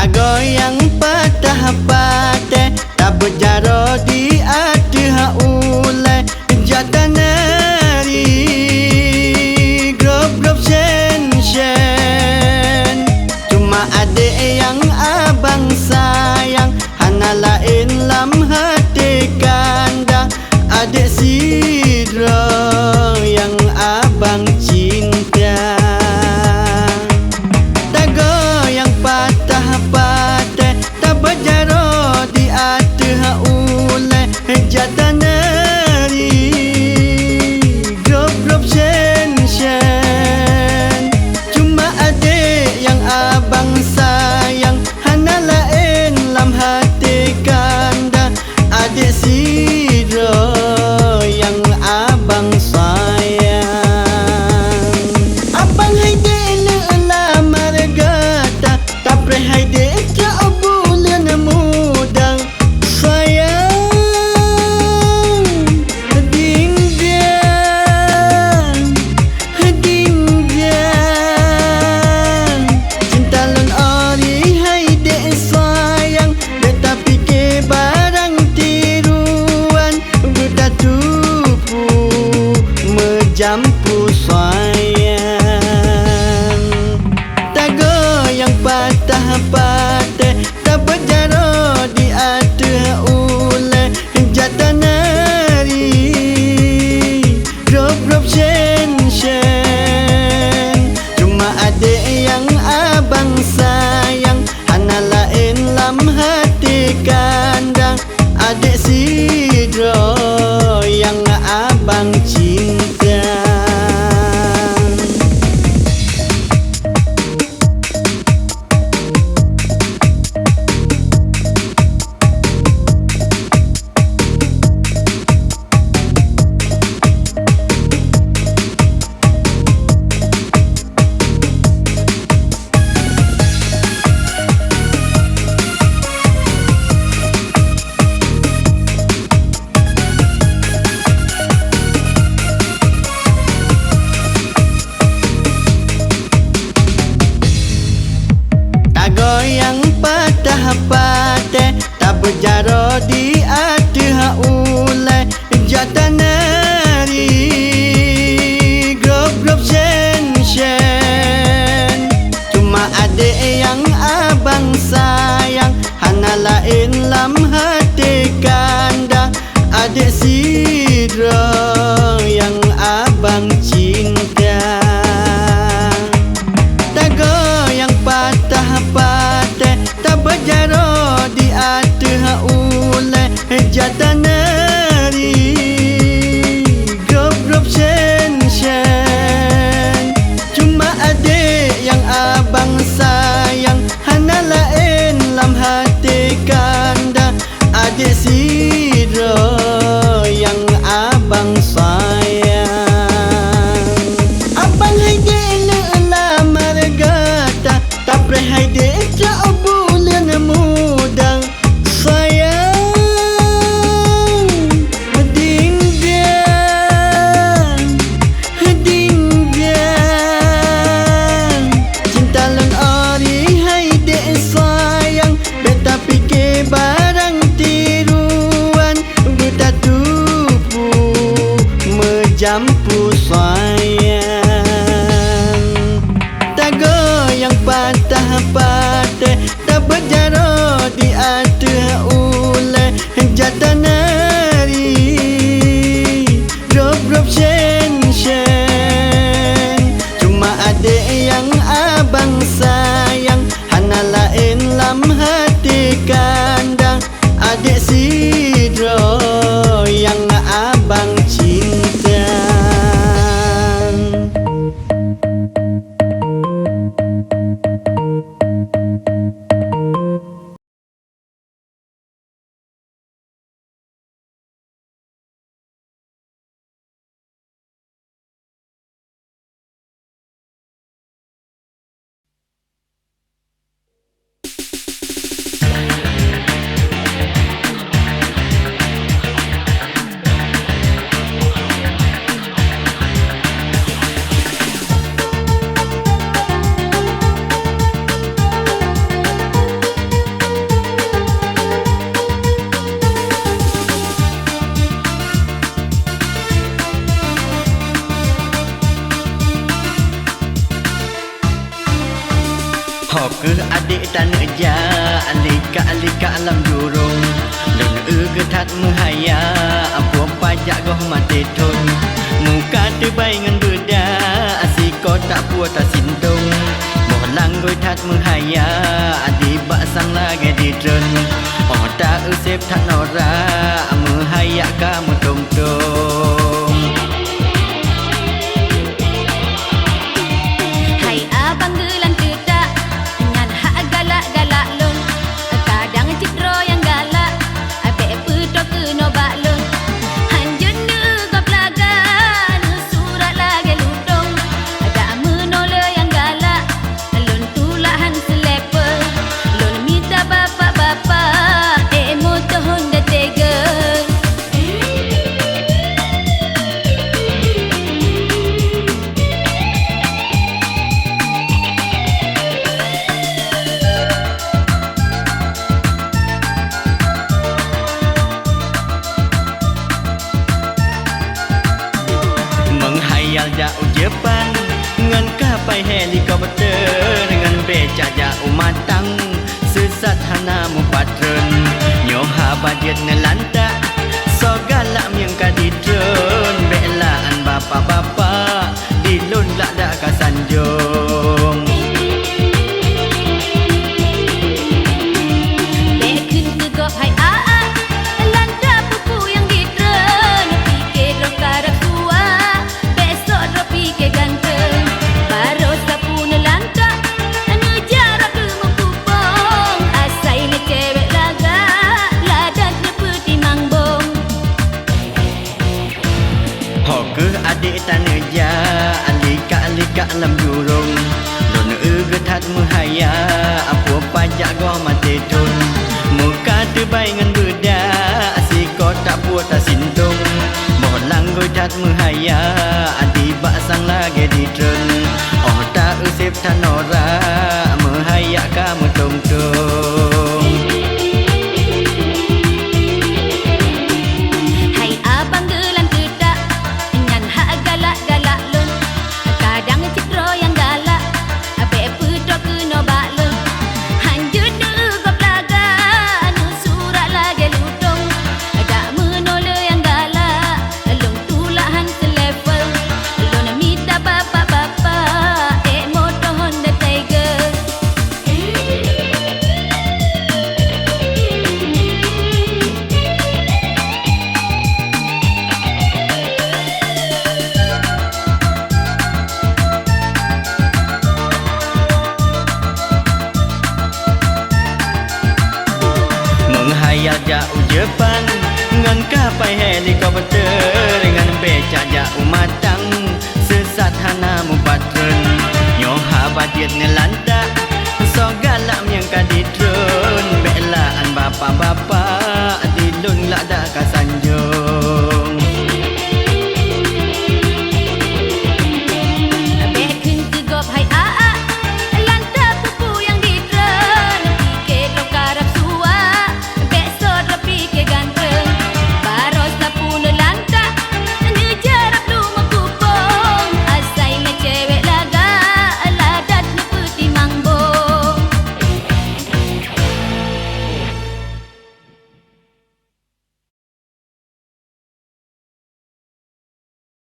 Goyang patah pate tak berjaro di hati haulai jatan nari grup shen cuma adik yang abang sayang hana lain lam hati kanda adik sidro yang abang cinta. Jatan nari grup shen cuma adik yang abang sayang hana lain lam hati kanda adik sidro yang abang sayang. Abang haide lelah margata tapre haide jauh bulan muda jampu sayang. Tak goyang patah pate tak berjaro di hati ulai jatan nari grup shen cuma adik yang abang sayang hana lain lam hati kanda adik sidro yang abang cinta. Goyang patah pate tak berjaro di hati haulai jatan nari grup shen cuma adik yang abang sayang hana lain lam hati kanda adik sidro yang abang cinta. Tak goyang patah pate tak berjaro di hati haulai jatan nari grup shen cuma adik yang abang sayang hana lain lam hati kanda adik sidro yang abang sayang. Abang haide lelah margata tapre haide jauh bulan muda sayang. Cinta lon ori haide sayang beta fikir barang tiruan beta tupu menjampu sayang. Tak goyang patah tanah ja alika alam jurung lun getat menghaya apuam pajak goh mati tun muka terbaik ngan beda asiko tak puas tak sintung bolang goi tat menghaya adi bak sang lagi di tren oh tak usep tak nora menghaya kamu tung tung. Hai abang gelang kedak dengan hak galak-galak lun kadang citro yang galak abek petok kena baklun hanjun nu gap laga nu surat lagi lutung ada menoleh yang galak lun tulahan selepe lun minta bapak-bapak motor Honda Tiger. Menghayal jauh Jepang ngan kapai helikopter dengan beca jauh matang sesat hana mu patren nyoha budget ngelantak so galak yang kaditren belaan bapak-bapak dilun lak dak kasanjung. Bekin tegok hai aa landa pupu yang ditren pikir roh karap tua besok roh pikir ganteng baru sapu nelanta anu jarak ke mempupong asai le cewek laga ladat ne peti mangbong. Hoke adik tanah ja alika alam jurung lun getat menghaya apuam pajak goh mati tun muka terbaik ngan beda asiko tak puas tak sintung bolang goi tat menghaya adi bak sang lagi di tren oh tak usep tak nora menghaya kamu tung tung. Hai abang gelang kedak dengan hak galak-galak lun kadang citro yang galak abek petok kena baklun hanjut nu gap laga nu surat lagi lutung ada menoleh yang galak lung tulahan selevel lun minta bapak-bapak motor Honda Tiger. Menghayal jauh Jepang ngan kapai helikopter dengan beca jauh matang sesat hana mu patren nyoha budget ngelantak